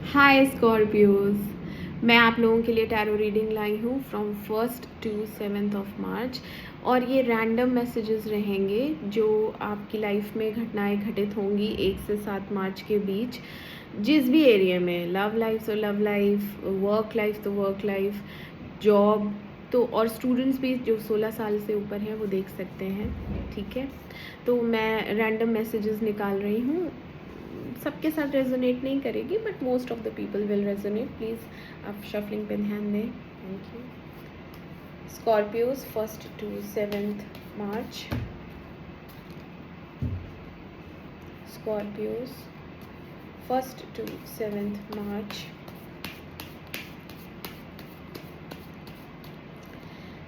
हाय Scorpios, मैं आप लोगों के लिए टैरो रीडिंग लाई हूँ from 1st to 7th of March. और ये रैंडम मैसेजेस रहेंगे जो आपकी लाइफ में घटनाएं घटित होंगी 1 से 7 मार्च के बीच, जिस भी एरिया में, लव लाइफ तो लव लाइफ, वर्क लाइफ तो वर्क लाइफ, जॉब तो, और स्टूडेंट्स भी जो 16 साल से ऊपर हैं वो देख सकते हैं। ठीक है, तो मैं रैंडम मैसेजेस निकाल रही हूँ। सबके साथ रेजोनेट नहीं करेगी but most of the people will resonate. Please आप शफलिंग पे ध्यान दें। Thank you. Scorpios 1st to 7th March. Scorpios 1st to 7th March.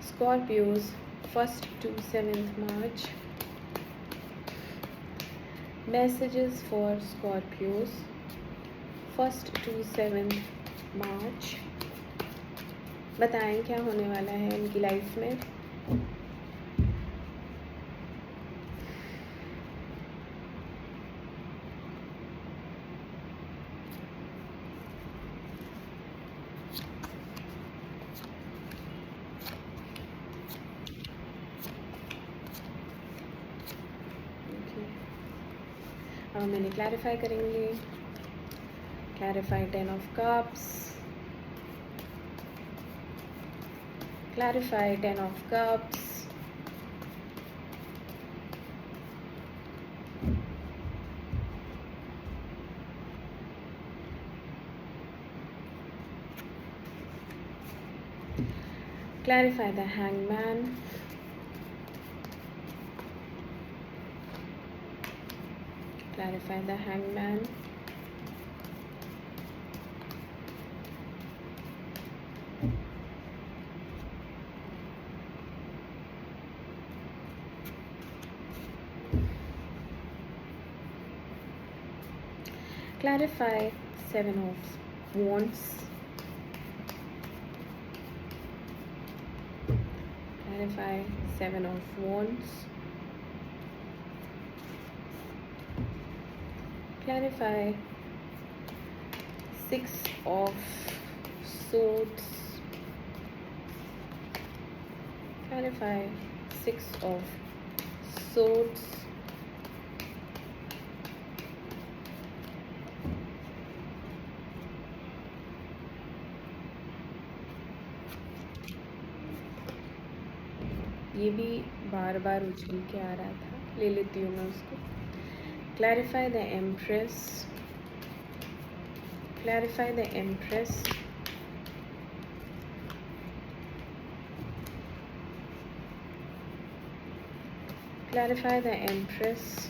Scorpios 1st to 7th March. Messages for Scorpios 1st to 7th मार्च। बताएं क्या होने वाला है उनकी लाइफ में। अब मैंने क्लैरिफाई करेंगे। Clarify 10 of cups। Clarify 10 of cups। Clarify the hangman। Clarify the hangman। Clarify 7 of wands। Clarify 7 of wands। Clarify 6 of swords। Clarify 6 of swords। ये भी बार बार उछल के आ रहा था, ले लेती हूँ मैं उसको। Clarify the Empress। Clarify the Empress। Clarify the Empress।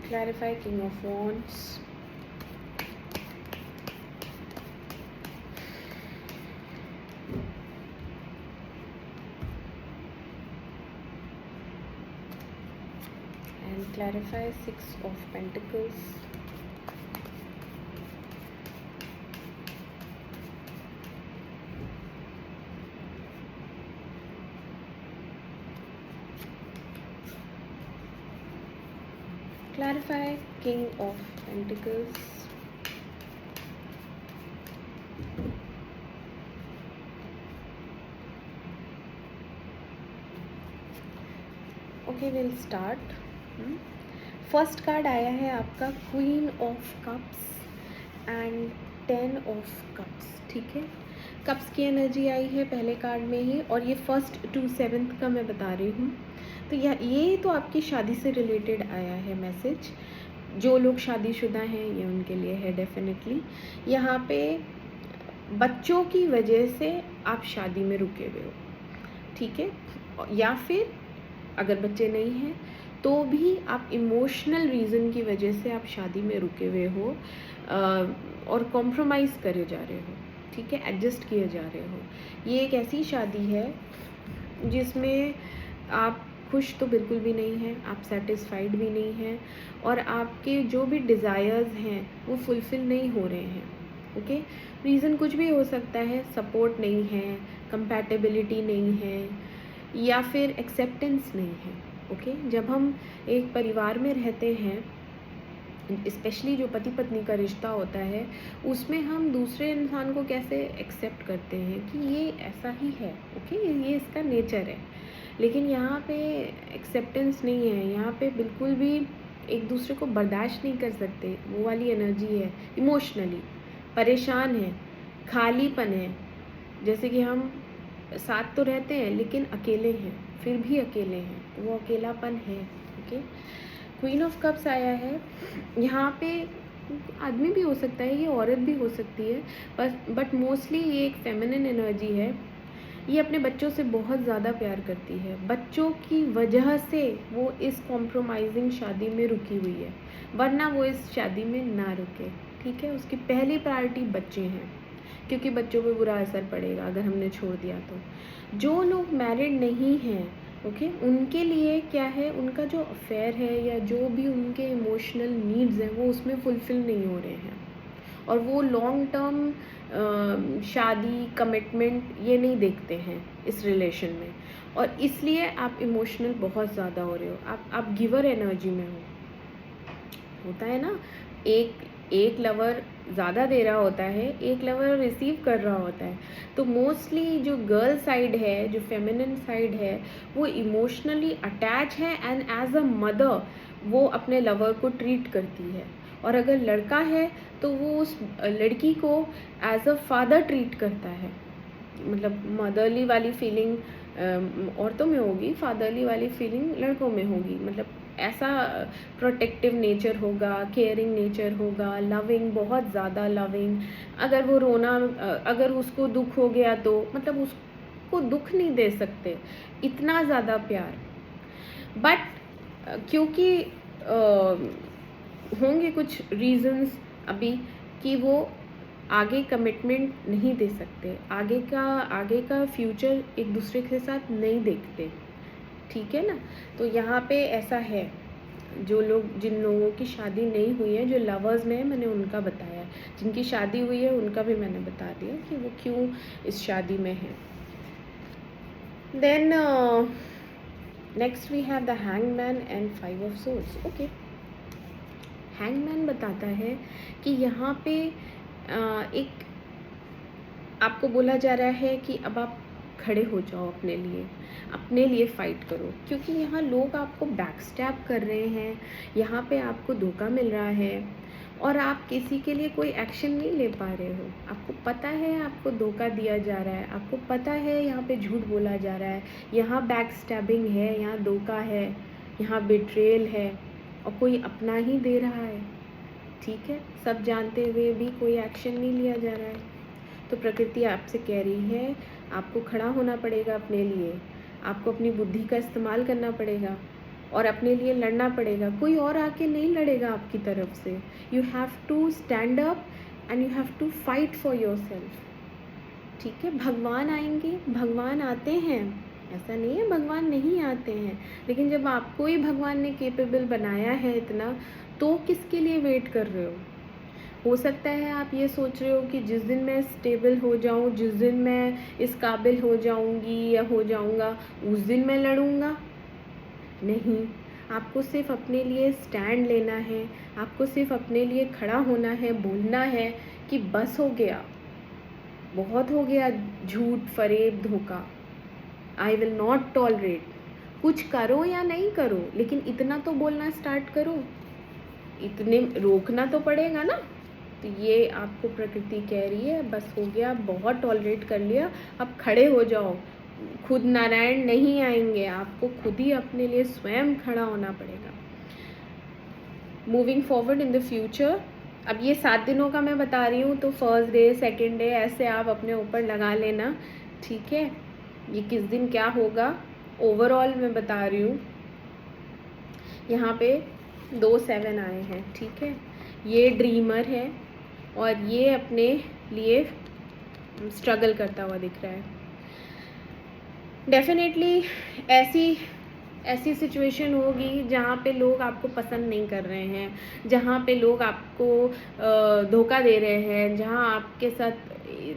Clarify King of Wands। And clarify 6 of Pentacles। Clarify King of Pentacles। Okay, will start. First card आया है आपका queen of cups and 10 of cups. ठीक है, cups की energy आई है पहले card में ही, और ये 1st to 7th का मैं बता रही हूँ। तो ये तो आपकी शादी से रिलेटेड आया है मैसेज। जो लोग शादीशुदा हैं ये उनके लिए है डेफिनेटली। यहाँ पे बच्चों की वजह से आप शादी में रुके हुए हो। ठीक है, या फिर अगर बच्चे नहीं हैं तो भी आप इमोशनल रीज़न की वजह से आप शादी में रुके हुए हो और कॉम्प्रोमाइज़ करे जा रहे हो। ठीक है, एडजस्ट किए जा रहे हो। ये एक ऐसी शादी है जिसमें आप खुश तो बिल्कुल भी नहीं हैं, आप सेटिस्फाइड भी नहीं हैं, और आपके जो भी डिज़ायर्स हैं वो फुलफ़िल नहीं हो रहे हैं। ओके, रीज़न कुछ भी हो सकता है, सपोर्ट नहीं है, कंपैटिबिलिटी नहीं है, या फिर एक्सेप्टेंस नहीं है। ओके, जब हम एक परिवार में रहते हैं, स्पेशली जो पति पत्नी का रिश्ता होता है, उसमें हम दूसरे इंसान को कैसे एक्सेप्ट करते हैं कि ये ऐसा ही है, ओके, ये इसका नेचर है। लेकिन यहाँ पे एक्सेप्टेंस नहीं है, यहाँ पे बिल्कुल भी एक दूसरे को बर्दाश्त नहीं कर सकते, वो वाली एनर्जी है। इमोशनली परेशान है, खालीपन है, जैसे कि हम साथ तो रहते हैं लेकिन अकेले हैं, फिर भी अकेले हैं, तो वो अकेलापन है। ओके, क्वीन ऑफ कप्स आया है। यहाँ पे आदमी भी हो सकता है, ये औरत भी हो सकती है, बट मोस्टली ये एक फेमिनिन एनर्जी है। ये अपने बच्चों से बहुत ज़्यादा प्यार करती है, बच्चों की वजह से वो इस कॉम्प्रोमाइजिंग शादी में रुकी हुई है, वरना वो इस शादी में ना रुके। ठीक है, उसकी पहली प्रायोरिटी बच्चे हैं, क्योंकि बच्चों पे बुरा असर पड़ेगा अगर हमने छोड़ दिया तो। जो लोग मैरिड नहीं हैं, ओके, उनके लिए क्या है, उनका जो अफेयर है या जो भी उनके इमोशनल नीड्स हैं वो उसमें फुलफ़िल नहीं हो रहे हैं, और वो लॉन्ग टर्म शादी कमिटमेंट ये नहीं देखते हैं इस रिलेशन में, और इसलिए आप इमोशनल बहुत ज़्यादा हो रहे हो, आप गिवर एनर्जी में हो। होता है ना, एक लवर ज़्यादा दे रहा होता है, एक लवर रिसीव कर रहा होता है। तो मोस्टली जो गर्ल साइड है, जो फेमिनिन साइड है, वो इमोशनली अटैच है एंड एज अ मदर वो अपने लवर को ट्रीट करती है। और अगर लड़का है तो वो उस लड़की को एज अ फादर ट्रीट करता है। मतलब मदरली वाली फीलिंग औरतों में होगी, फादरली वाली फीलिंग लड़कों में होगी। मतलब ऐसा प्रोटेक्टिव नेचर होगा, केयरिंग नेचर होगा, लविंग, बहुत ज़्यादा लविंग। अगर वो रोना, अगर उसको दुख हो गया तो मतलब उसको दुख नहीं दे सकते, इतना ज़्यादा प्यार। बट क्योंकि होंगे कुछ रीजंस अभी कि वो आगे कमिटमेंट नहीं दे सकते, आगे का फ्यूचर एक दूसरे के साथ नहीं देखते। ठीक है ना, तो यहाँ पे ऐसा है। जिन लोगों की शादी नहीं हुई है, जो लवर्स में है, मैंने उनका बताया। जिनकी शादी हुई है उनका भी मैंने बता दिया कि वो क्यों इस शादी में है। Then next we have the hangman and 5 of swords. Okay, hangman बताता है कि यहाँ पे एक आपको बोला जा रहा है कि अब आप खड़े हो जाओ, अपने लिए फ़ाइट करो, क्योंकि यहाँ लोग आपको बैकस्टैब कर रहे हैं, यहाँ पे आपको धोखा मिल रहा है और आप किसी के लिए कोई एक्शन नहीं ले पा रहे हो। आपको पता है आपको धोखा दिया जा रहा है, आपको पता है यहाँ पे झूठ बोला जा रहा है, यहाँ बैकस्टैबिंग है, यहाँ धोखा है, यहाँ बिट्रेयल है, और कोई अपना ही दे रहा है। ठीक है, सब जानते हुए भी कोई एक्शन नहीं लिया जा रहा है। तो प्रकृति आपसे कह रही है आपको खड़ा होना पड़ेगा अपने लिए, आपको अपनी बुद्धि का इस्तेमाल करना पड़ेगा और अपने लिए लड़ना पड़ेगा। कोई और आके नहीं लड़ेगा आपकी तरफ से। You have to stand up and you have to fight for your self. ठीक है, भगवान आएंगे, भगवान आते हैं, ऐसा नहीं है भगवान नहीं आते हैं, लेकिन जब आपको ही भगवान ने केपेबल बनाया है इतना, तो किसके लिए वेट कर रहे हो सकता है आप ये सोच रहे हो कि जिस दिन मैं स्टेबल हो जाऊं, जिस दिन मैं इस काबिल हो जाऊंगी या हो जाऊंगा, उस दिन मैं लड़ूंगा। नहीं, आपको सिर्फ अपने लिए स्टैंड लेना है, आपको सिर्फ अपने लिए खड़ा होना है, बोलना है कि बस हो गया, बहुत हो गया झूठ, फरेब, धोखा। I will not tolerate. कुछ करो या नहीं करो, लेकिन इतना तो बोलना स्टार्ट करो, इतने रोकना तो पड़ेगा ना। तो ये आपको प्रकृति कह रही है बस हो गया, बहुत टॉलरेट कर लिया, अब खड़े हो जाओ। खुद नारायण नहीं आएंगे, आपको खुद ही अपने लिए स्वयं खड़ा होना पड़ेगा। Moving forward in the future, अब ये 7 दिनों का मैं बता रही हूँ, तो फर्स्ट डे, सेकेंड डे ऐसे आप अपने ऊपर लगा लेना। ठीक है, ये किस दिन क्या होगा ओवरऑल मैं बता रही हूँ। यहाँ पे 2 7 आए हैं। ठीक है, ये ड्रीमर है और ये अपने लिए स्ट्रगल करता हुआ दिख रहा है। डेफिनेटली ऐसी सिचुएशन होगी जहाँ पे लोग आपको पसंद नहीं कर रहे हैं, जहाँ पे लोग आपको धोखा दे रहे हैं, जहाँ आपके साथ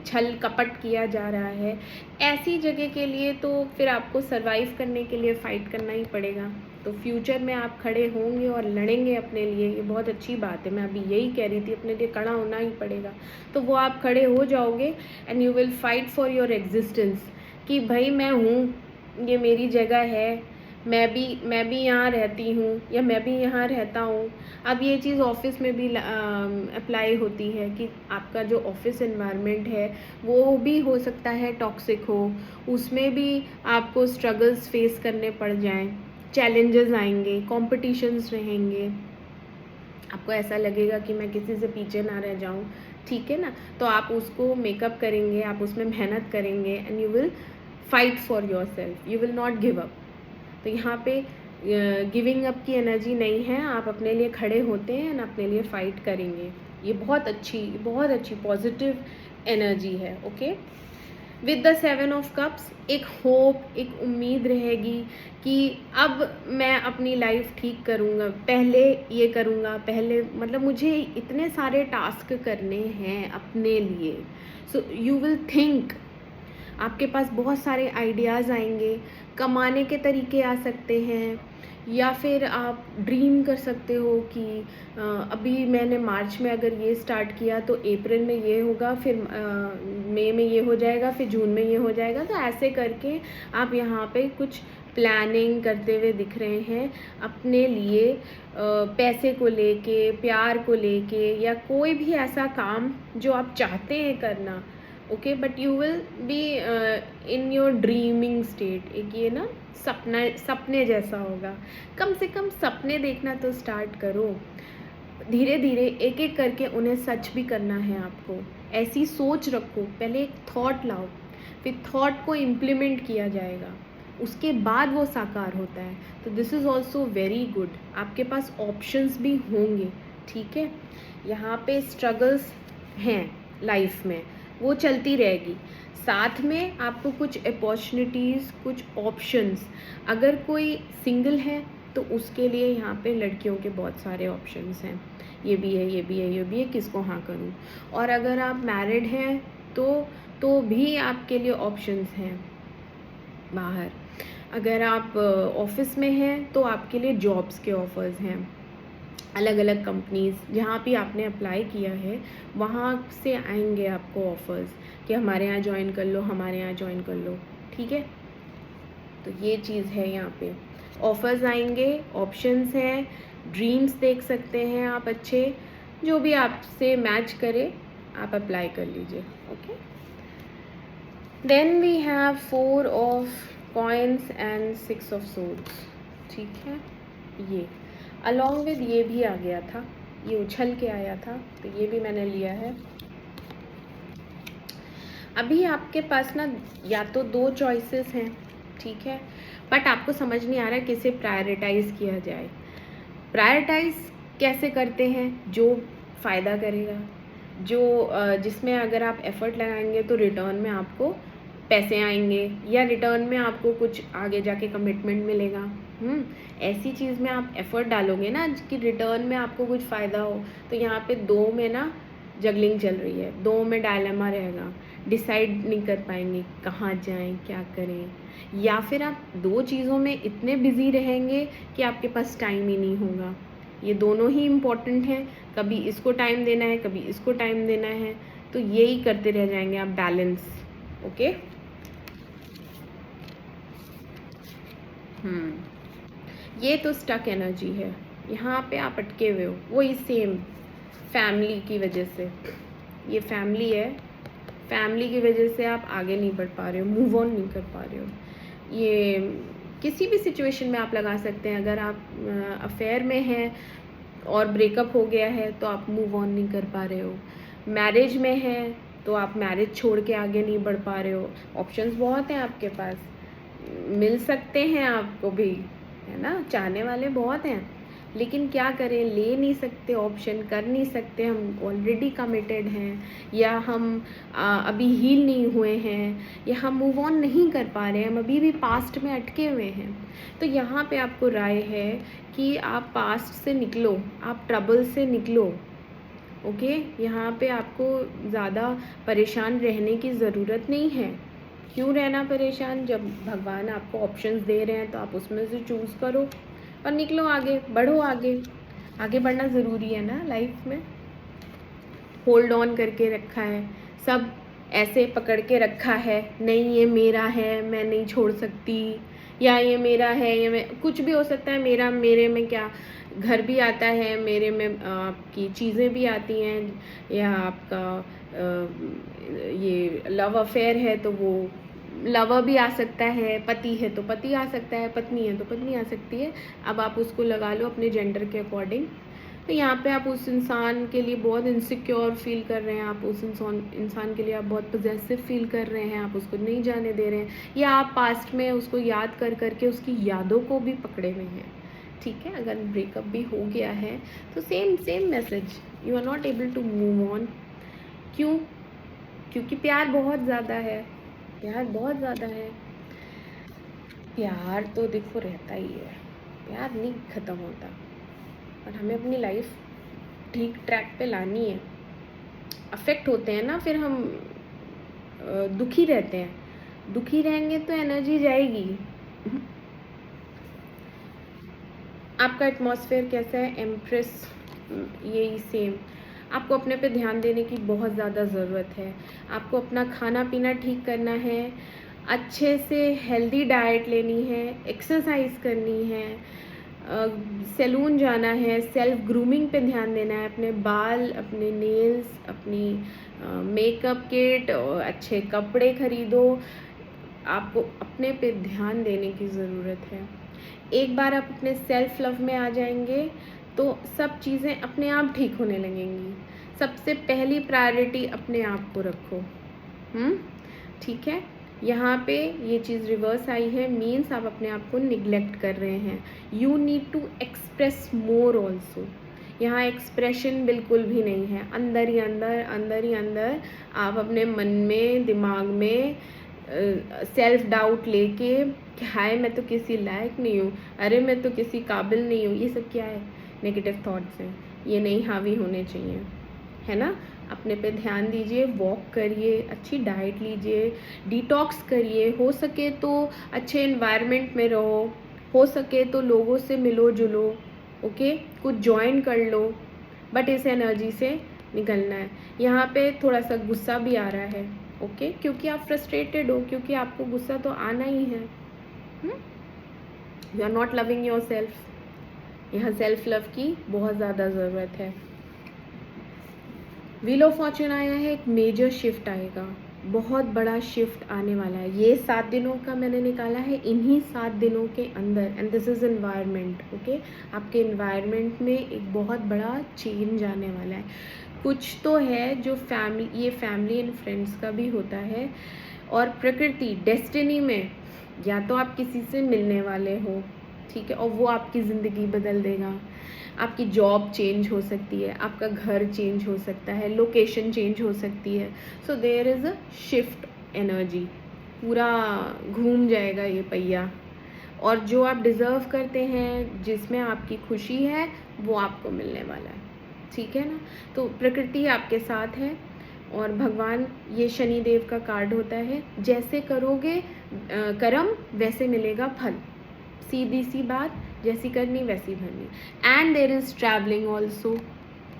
छल कपट किया जा रहा है, ऐसी जगह के लिए तो फिर आपको सरवाइव करने के लिए फ़ाइट करना ही पड़ेगा। तो फ्यूचर में आप खड़े होंगे और लड़ेंगे अपने लिए, ये बहुत अच्छी बात है। मैं अभी यही कह रही थी, अपने लिए खड़ा होना ही पड़ेगा। तो वो आप खड़े हो जाओगे and you will fight for your existence कि भाई मैं हूँ, ये मेरी जगह है, मैं भी यहाँ रहती हूँ या मैं भी यहाँ रहता हूँ। अब ये चीज़ ऑफिस में भी अप्लाई होती है कि आपका जो ऑफिस एनवायरनमेंट है वो भी हो सकता है टॉक्सिक हो, उसमें भी आपको स्ट्रगल्स फेस करने पड़ जाएं, चैलेंजेस आएंगे, कॉम्पिटिशन्स रहेंगे, आपको ऐसा लगेगा कि मैं किसी से पीछे ना रह जाऊं, ठीक है ना। तो आप उसको मेकअप करेंगे, आप उसमें मेहनत करेंगे and you will fight for your self, you will not give up. तो यहाँ पे गिविंग अप की एनर्जी नहीं है, आप अपने लिए खड़े होते हैं एंड अपने लिए फ़ाइट करेंगे। ये बहुत अच्छी पॉजिटिव एनर्जी है। Okay, with the 7 of cups एक होप, एक उम्मीद रहेगी कि अब मैं अपनी लाइफ ठीक करूँगा, पहले ये करूँगा, पहले मतलब मुझे इतने सारे टास्क करने हैं अपने लिए। सो यू विल थिंक, आपके पास बहुत सारे आइडियाज़ आएंगे, कमाने के तरीके आ सकते हैं, या फिर आप ड्रीम कर सकते हो कि अभी मैंने मार्च में अगर ये स्टार्ट किया तो अप्रैल में ये होगा, फिर मई में ये हो जाएगा, फिर जून में ये हो जाएगा। तो ऐसे करके आप यहाँ पे कुछ प्लानिंग करते हुए दिख रहे हैं अपने लिए, पैसे को लेके, प्यार को लेके, या कोई भी ऐसा काम जो आप चाहते हैं करना। Okay, but you will be in your dreaming state. एक ये ना सपने जैसा होगा। कम से कम सपने देखना तो स्टार्ट करो, धीरे धीरे एक एक करके उन्हें सच भी करना है आपको। ऐसी सोच रखो, पहले एक थॉट लाओ, फिर थॉट को इम्प्लीमेंट किया जाएगा, उसके बाद वो साकार होता है। तो this is also very good, आपके पास ऑप्शंस भी होंगे, ठीक है। यहाँ पे स्ट्रगल्स हैं लाइफ में, वो चलती रहेगी, साथ में आपको कुछ अपॉर्चुनिटीज़, कुछ ऑप्शंस। अगर कोई सिंगल है तो उसके लिए यहाँ पे लड़कियों के बहुत सारे ऑप्शंस हैं, ये भी है, ये भी है, ये भी है, किसको हाँ करूँ। और अगर आप मैरिड हैं तो भी आपके लिए ऑप्शंस हैं बाहर। अगर आप ऑफिस में हैं तो आपके लिए जॉब्स के ऑफर्स हैं, अलग अलग कंपनीज़ जहाँ भी आपने अप्लाई किया है वहाँ से आएंगे आपको ऑफ़र्स कि हमारे यहाँ ज्वाइन कर लो, हमारे यहाँ ज्वाइन कर लो, ठीक है। तो ये चीज़ है, यहाँ पे ऑफ़र्स आएंगे, ऑप्शंस हैं, ड्रीम्स देख सकते हैं आप अच्छे, जो भी आपसे मैच करे आप अप्लाई कर लीजिए। Okay, then we have 4 of coins and 6 of swords, ठीक है। ये अलॉन्ग विद ये भी आ गया था, ये उछल के आया था, तो ये भी मैंने लिया है। अभी आपके पास ना या तो 2 चॉइसेस हैं, ठीक है, बट आपको समझ नहीं आ रहा किसे प्रायोरिटाइज़ किया जाए। प्रायोरिटाइज़ कैसे करते हैं? जो फ़ायदा करेगा, जो जिसमें अगर आप एफ़र्ट लगाएंगे तो रिटर्न में आपको पैसे आएंगे, या रिटर्न में आपको कुछ आगे जाके कमिटमेंट मिलेगा। ऐसी चीज़ में आप एफ़र्ट डालोगे ना कि रिटर्न में आपको कुछ फ़ायदा हो। तो यहाँ पे 2 में ना जगलिंग चल रही है, 2 में डायलेमा रहेगा, डिसाइड नहीं कर पाएंगे कहाँ जाएं, क्या करें। या फिर आप 2 चीज़ों में इतने बिज़ी रहेंगे कि आपके पास टाइम ही नहीं होगा। ये दोनों ही इम्पॉर्टेंट हैं, कभी इसको टाइम देना है, कभी इसको टाइम देना है, तो यही करते रह जाएंगे आप, बैलेंस। ओके, ये तो स्टक एनर्जी है, यहाँ पे आप अटके हुए हो, वही सेम फैमिली की वजह से। ये फैमिली है, फैमिली की वजह से आप आगे नहीं बढ़ पा रहे हो, मूव ऑन नहीं कर पा रहे हो। ये किसी भी सिचुएशन में आप लगा सकते हैं। अगर आप अफेयर में हैं और ब्रेकअप हो गया है तो आप मूव ऑन नहीं कर पा रहे हो। मैरिज में हैं तो आप मैरिज छोड़ के आगे नहीं बढ़ पा रहे हो। ऑप्शंस बहुत हैं आपके पास, मिल सकते हैं आपको भी, है ना, चाहने वाले बहुत हैं, लेकिन क्या करें, ले नहीं सकते ऑप्शन, कर नहीं सकते। हम ऑलरेडी कमिटेड हैं, या हम अभी हील नहीं हुए हैं, या हम मूव ऑन नहीं कर पा रहे हैं, हम अभी भी पास्ट में अटके हुए हैं। तो यहाँ पे आपको राय है कि आप पास्ट से निकलो, आप ट्रबल से निकलो, ओके, यहाँ पे आपको ज़्यादा परेशान रहने की ज़रूरत नहीं है। क्यों रहना परेशान, जब भगवान आपको ऑप्शंस दे रहे हैं तो आप उसमें से चूज़ करो और निकलो आगे, बढ़ो आगे। आगे बढ़ना ज़रूरी है ना लाइफ में। होल्ड ऑन करके रखा है, सब ऐसे पकड़ के रखा है, नहीं ये मेरा है मैं नहीं छोड़ सकती, या ये मेरा है, ये मैं, कुछ भी हो सकता है। मेरा, मेरे में क्या, घर भी आता है, मेरे में आपकी चीज़ें भी आती हैं, या आपका ये लव अफेयर है तो वो लवर भी आ सकता है, पति है तो पति आ सकता है, पत्नी है तो पत्नी आ सकती है। अब आप उसको लगा लो अपने जेंडर के अकॉर्डिंग। तो यहाँ पे आप उस इंसान के लिए बहुत इनसिक्योर फील कर रहे हैं, आप उस इंसान के लिए आप बहुत पॉजेसिव फील कर रहे हैं, आप उसको नहीं जाने दे रहे हैं, या आप पास्ट में उसको याद कर करके उसकी यादों को भी पकड़े हुए हैं। ठीक है, अगर ब्रेकअप भी हो गया है तो same message, you are not able to move on. क्यों? क्योंकि प्यार बहुत ज़्यादा है, प्यार बहुत ज़्यादा है। प्यार तो देखो रहता ही है, प्यार नहीं ख़त्म होता, और हमें अपनी लाइफ ठीक ट्रैक पे लानी है। अफेक्ट होते हैं ना फिर हम, दुखी रहते हैं, दुखी रहेंगे तो एनर्जी जाएगी। आपका एटमॉस्फेयर कैसा है, एम्प्रेस, यही सेम। आपको अपने पे ध्यान देने की बहुत ज़्यादा ज़रूरत है। आपको अपना खाना पीना ठीक करना है, अच्छे से हेल्दी डाइट लेनी है, एक्सरसाइज करनी है, सैलून जाना है, सेल्फ ग्रूमिंग पे ध्यान देना है, अपने बाल, अपने नेल्स, अपनी मेकअप किट, अच्छे कपड़े खरीदो। आपको अपने पे ध्यान देने की ज़रूरत है। एक बार आप अपने सेल्फ लव में आ जाएंगे तो सब चीज़ें अपने आप ठीक होने लगेंगी। सबसे पहली प्रायोरिटी अपने आप को रखो। ठीक है, यहाँ पे ये चीज़ रिवर्स आई है, मीन्स आप अपने आप को निगलेक्ट कर रहे हैं। You need to express more also. यहाँ एक्सप्रेशन बिल्कुल भी नहीं है, अंदर ही अंदर, अंदर ही अंदर आप अपने मन में, दिमाग में सेल्फ डाउट लेके कि हाय मैं तो किसी लायक नहीं हूँ, अरे मैं तो किसी काबिल नहीं हूँ, ये सब क्या है, नेगेटिव थॉट्स हैं, ये नहीं हावी होने चाहिए, है ना। अपने पे ध्यान दीजिए, वॉक करिए, अच्छी डाइट लीजिए, डिटॉक्स करिए, हो सके तो अच्छे एनवायरनमेंट में रहो, हो सके तो लोगों से मिलो जुलो, ओके, कुछ ज्वाइन कर लो, बट इस एनर्जी से निकलना है। यहाँ पे थोड़ा सा गुस्सा भी आ रहा है, ओके, क्योंकि आप फ्रस्ट्रेटेड हो, क्योंकि आपको गुस्सा तो आना ही है। You are not loving your self. यहाँ सेल्फ लव की बहुत ज़्यादा ज़रूरत है। व्हील ऑफ फॉर्चून आया है, एक मेजर शिफ्ट आएगा, बहुत बड़ा शिफ्ट आने वाला है। ये 7 दिनों का मैंने निकाला है, इन्हीं 7 दिनों के अंदर, and this is environment, okay. आपके एनवायरनमेंट में एक बहुत बड़ा चेंज आने वाला है। कुछ तो है जो ये फैमिली एंड फ्रेंड्स का भी होता है, और प्रकृति, डेस्टिनी में या तो आप किसी से मिलने वाले हो, ठीक है, और वो आपकी ज़िंदगी बदल देगा। आपकी जॉब चेंज हो सकती है, आपका घर चेंज हो सकता है, लोकेशन चेंज हो सकती है। So there is a shift energy, पूरा घूम जाएगा ये पहिया, और जो आप डिज़र्व करते हैं, जिसमें आपकी खुशी है, वो आपको मिलने वाला है, ठीक है ना। तो प्रकृति आपके साथ है, और भगवान, ये शनिदेव का कार्ड होता है, जैसे करोगे कर्म वैसे मिलेगा फल, सीधी सी बात, जैसी करनी वैसी भरनी। And there is travelling also,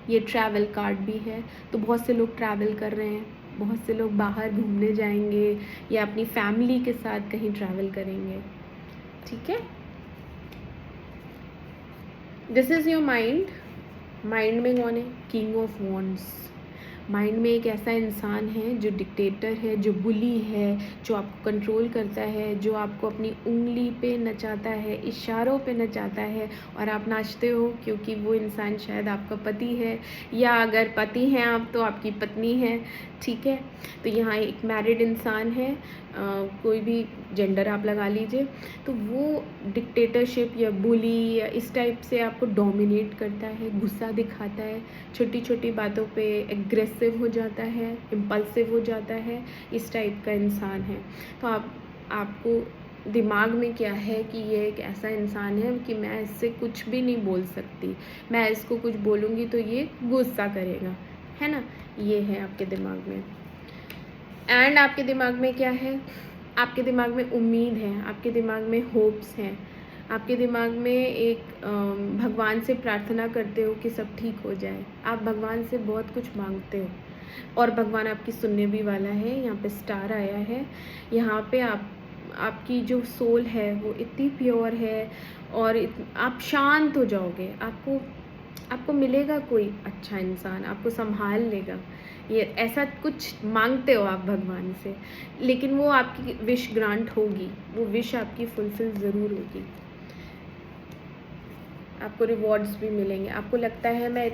ये ट्रैवल कार्ड भी है, तो बहुत से लोग ट्रैवल कर रहे हैं, बहुत से लोग बाहर घूमने जाएंगे या अपनी फैमिली के साथ कहीं ट्रैवल करेंगे, ठीक है। This is your mind. Mind में कौन है? King of wands. माइंड में एक ऐसा इंसान है जो डिक्टेटर है, जो बुली है, जो आपको कंट्रोल करता है, जो आपको अपनी उंगली पे नचाता है, इशारों पे नचाता है, और आप नाचते हो क्योंकि वो इंसान शायद आपका पति है, या अगर पति हैं आप तो आपकी पत्नी है, ठीक है। तो यहाँ एक मैरिड इंसान है, कोई भी जेंडर आप लगा लीजिए, तो वो डिक्टेटरशिप या बुली या इस टाइप से आपको डोमिनेट करता है, गुस्सा दिखाता है, छोटी छोटी बातों पे एग्रेसिव हो जाता है, इम्पल्सिव हो जाता है, इस टाइप का इंसान है। तो आपको दिमाग में क्या है कि ये एक ऐसा इंसान है कि मैं इससे कुछ भी नहीं बोल सकती, मैं इसको कुछ बोलूँगी तो ये गुस्सा करेगा, है ना, ये है आपके दिमाग में। एंड आपके दिमाग में क्या है, आपके दिमाग में उम्मीद है, आपके दिमाग में होप्स हैं, आपके दिमाग में एक भगवान से प्रार्थना करते हो कि सब ठीक हो जाए। आप भगवान से बहुत कुछ मांगते हो और भगवान आपकी सुनने भी वाला है। यहाँ पे स्टार आया है, यहाँ पे आपकी जो सोल है वो इतनी प्योर है और आप शांत हो जाओगे। आपको मिलेगा कोई अच्छा इंसान, आपको संभाल लेगा। ये ऐसा कुछ मांगते हो आप भगवान से, लेकिन वो आपकी विश ग्रांट होगी, वो विश आपकी फुलफिल ज़रूर होगी। आपको रिवॉर्ड्स भी मिलेंगे। आपको लगता है मैं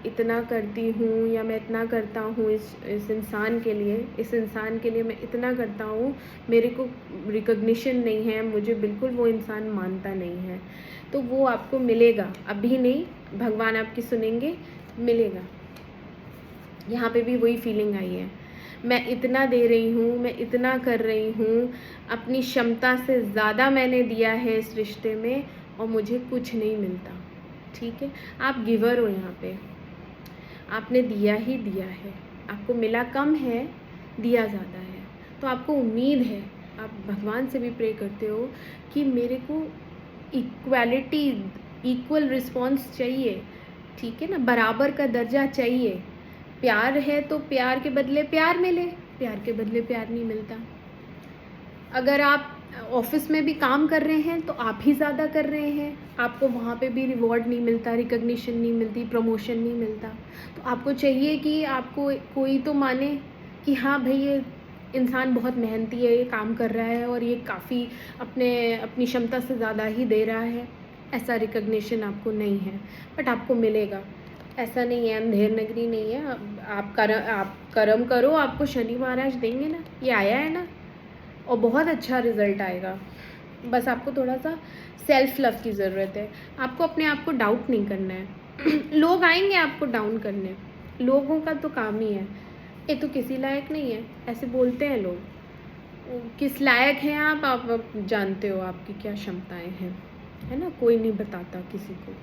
इतना करती हूँ या मैं इतना करता हूँ इस इंसान के लिए मैं इतना करता हूँ, मेरे को रिकॉग्निशन नहीं है, मुझे बिल्कुल वो इंसान मानता नहीं है, तो वो आपको मिलेगा। अभी नहीं, भगवान आपकी सुनेंगे, मिलेगा। यहाँ पे भी वही फीलिंग आई है, मैं इतना दे रही हूँ, मैं इतना कर रही हूँ, अपनी क्षमता से ज़्यादा मैंने दिया है इस रिश्ते में और मुझे कुछ नहीं मिलता। ठीक है, आप गिवर हो, यहाँ पे आपने दिया ही दिया है, आपको मिला कम है, दिया ज़्यादा है, तो आपको उम्मीद है। आप भगवान से भी प्रे करते हो कि मेरे को इक्वालिटी, इक्वल रिस्पॉन्स चाहिए, ठीक है ना, बराबर का दर्जा चाहिए। प्यार है तो प्यार के बदले प्यार मिले, प्यार के बदले प्यार नहीं मिलता। अगर आप ऑफिस में भी काम कर रहे हैं तो आप ही ज़्यादा कर रहे हैं, आपको वहाँ पे भी रिवॉर्ड नहीं मिलता, रिकग्निशन नहीं मिलती, प्रमोशन नहीं मिलता, तो आपको चाहिए कि आपको कोई तो माने कि हाँ भाई ये इंसान बहुत मेहनती है, ये काम कर रहा है और ये काफ़ी अपनी क्षमता से ज़्यादा ही दे रहा है। ऐसा रिकग्निशन आपको नहीं है, बट आपको मिलेगा। ऐसा नहीं है, अंधेर नगरी नहीं है। आप कर्म करो, आपको शनि महाराज देंगे ना, ये आया है ना, और बहुत अच्छा रिज़ल्ट आएगा। बस आपको थोड़ा सा सेल्फ लव की ज़रूरत है। आपको अपने आप को डाउट नहीं करना है। लोग आएंगे आपको डाउन करने, लोगों का तो काम ही है, ये तो किसी लायक नहीं है, ऐसे बोलते हैं लोग। किस लायक हैं आप जानते हो आपकी क्या क्षमताएं हैं, है ना, कोई नहीं बताता किसी को।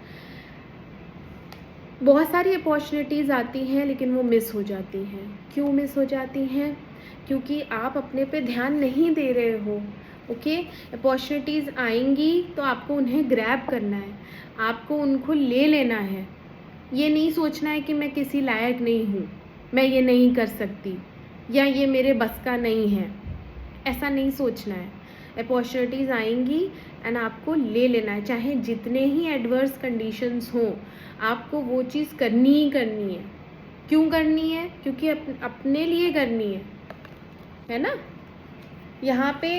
बहुत सारी अपॉर्चुनिटीज़ आती हैं लेकिन वो मिस हो जाती हैं। क्यों मिस हो जाती हैं? क्योंकि आप अपने पे ध्यान नहीं दे रहे हो। ओके, अपॉर्चुनिटीज़ आएंगी तो आपको उन्हें ग्रैब करना है, आपको उनको ले लेना है। ये नहीं सोचना है कि मैं किसी लायक नहीं हूँ, मैं ये नहीं कर सकती, या ये मेरे बस का नहीं है, ऐसा नहीं सोचना है। अपॉर्चुनिटीज़ आएंगी एंड आपको ले लेना है, चाहे जितने ही एडवर्स कंडीशंस हों, आपको वो चीज़ करनी ही करनी है। क्यों करनी है? क्योंकि अपने लिए करनी है ना। यहाँ पे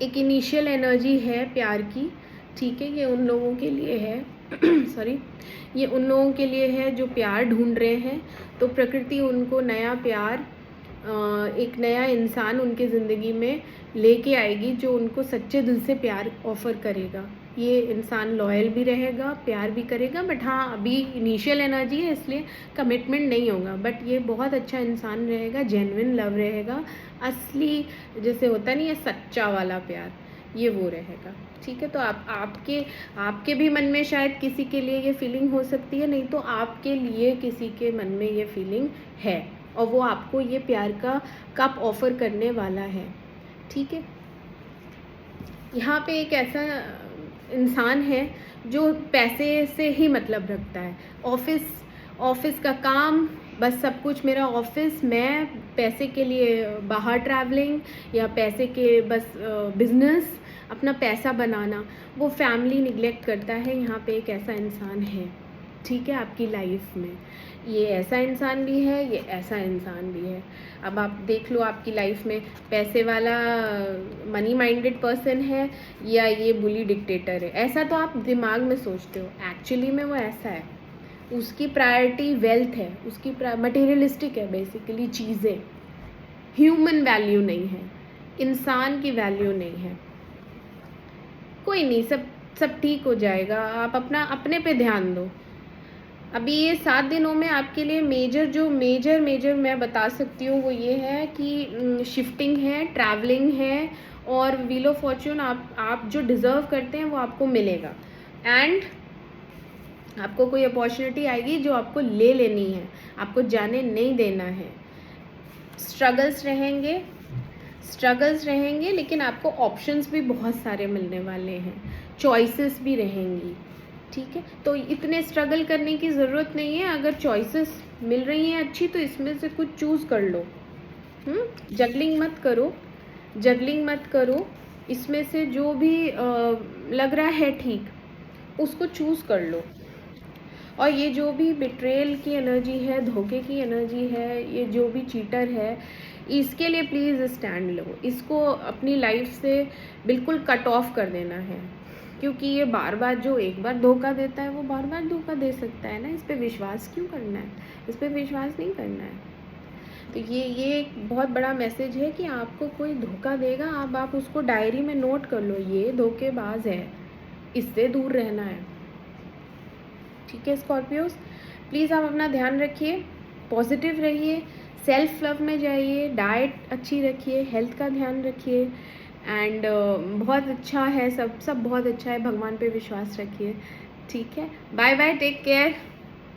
एक इनिशियल एनर्जी है प्यार की, ठीक है, ये उन लोगों के लिए है सॉरी, ये उन लोगों के लिए है जो प्यार ढूंढ रहे हैं। तो प्रकृति उनको नया प्यार, एक नया इंसान उनके ज़िंदगी में लेके आएगी जो उनको सच्चे दिल से प्यार ऑफ़र करेगा। ये इंसान लॉयल भी रहेगा, प्यार भी करेगा, बट हाँ अभी इनिशियल एनर्जी है इसलिए कमिटमेंट नहीं होगा, बट ये बहुत अच्छा इंसान रहेगा, जेन्युइन लव रहेगा, असली जैसे होता नहीं है सच्चा वाला प्यार, ये वो रहेगा। ठीक है, तो आपके भी मन में शायद किसी के लिए ये फीलिंग हो सकती है, नहीं तो आपके लिए किसी के मन में ये फीलिंग है और वो आपको ये प्यार का कप ऑफ़र करने वाला है। ठीक है, यहाँ पे एक ऐसा इंसान है जो पैसे से ही मतलब रखता है। ऑफिस का काम, बस सब कुछ मेरा ऑफिस, मैं पैसे के लिए बाहर ट्रैवलिंग या पैसे के बस बिजनेस, अपना पैसा बनाना, वो फैमिली निगलेक्ट करता है। यहाँ पे एक ऐसा इंसान है, ठीक है, आपकी लाइफ में ये ऐसा इंसान भी है, ये ऐसा इंसान भी है। अब आप देख लो आपकी लाइफ में पैसे वाला मनी माइंडेड पर्सन है या ये बुली डिक्टेटर है। ऐसा तो आप दिमाग में सोचते हो, एक्चुअली में वो ऐसा है, उसकी प्रायोरिटी वेल्थ है, उसकी मटेरियलिस्टिक है बेसिकली चीज़ें, ह्यूमन वैल्यू नहीं है, इंसान की वैल्यू नहीं है। कोई नहीं, सब ठीक हो जाएगा, आप अपने पे ध्यान दो। अभी ये 7 दिनों में आपके लिए मेजर मैं बता सकती हूँ वो ये है कि शिफ्टिंग है, ट्रैवलिंग है, और व्हील ऑफ फॉर्च्यून आप जो डिज़र्व करते हैं वो आपको मिलेगा। एंड आपको कोई अपॉर्चुनिटी आएगी जो आपको ले लेनी है, आपको जाने नहीं देना है। स्ट्रगल्स रहेंगे लेकिन आपको ऑप्शंस भी बहुत सारे मिलने वाले हैं, चॉइसेस भी रहेंगी, ठीक है। तो इतने स्ट्रगल करने की ज़रूरत नहीं है, अगर चॉइसेस मिल रही हैं अच्छी तो इसमें से कुछ चूज़ कर लो। जगलिंग मत करो, इसमें से जो भी लग रहा है ठीक उसको चूज़ कर लो। और ये जो भी बिट्रेयल की एनर्जी है, धोखे की एनर्जी है, ये जो भी चीटर है, इसके लिए प्लीज़ स्टैंड लो, इसको अपनी लाइफ से बिल्कुल कट ऑफ कर देना है, क्योंकि ये बार बार जो एक बार धोखा देता है वो बार बार धोखा दे सकता है ना। इस पर विश्वास क्यों करना है, इस पर विश्वास नहीं करना है। तो ये एक बहुत बड़ा मैसेज है कि आपको कोई धोखा देगा, आप उसको डायरी में नोट कर लो, ये धोखेबाज है, इससे दूर रहना है, ठीक है। स्कॉर्पियोज, प्लीज़ आप अपना ध्यान रखिए, पॉजिटिव रहिए, सेल्फ लव में जाइए, डाइट अच्छी रखिए, हेल्थ का ध्यान रखिए एंड बहुत अच्छा है, सब बहुत अच्छा है, भगवान पे विश्वास रखिए, ठीक है। Bye bye, take care.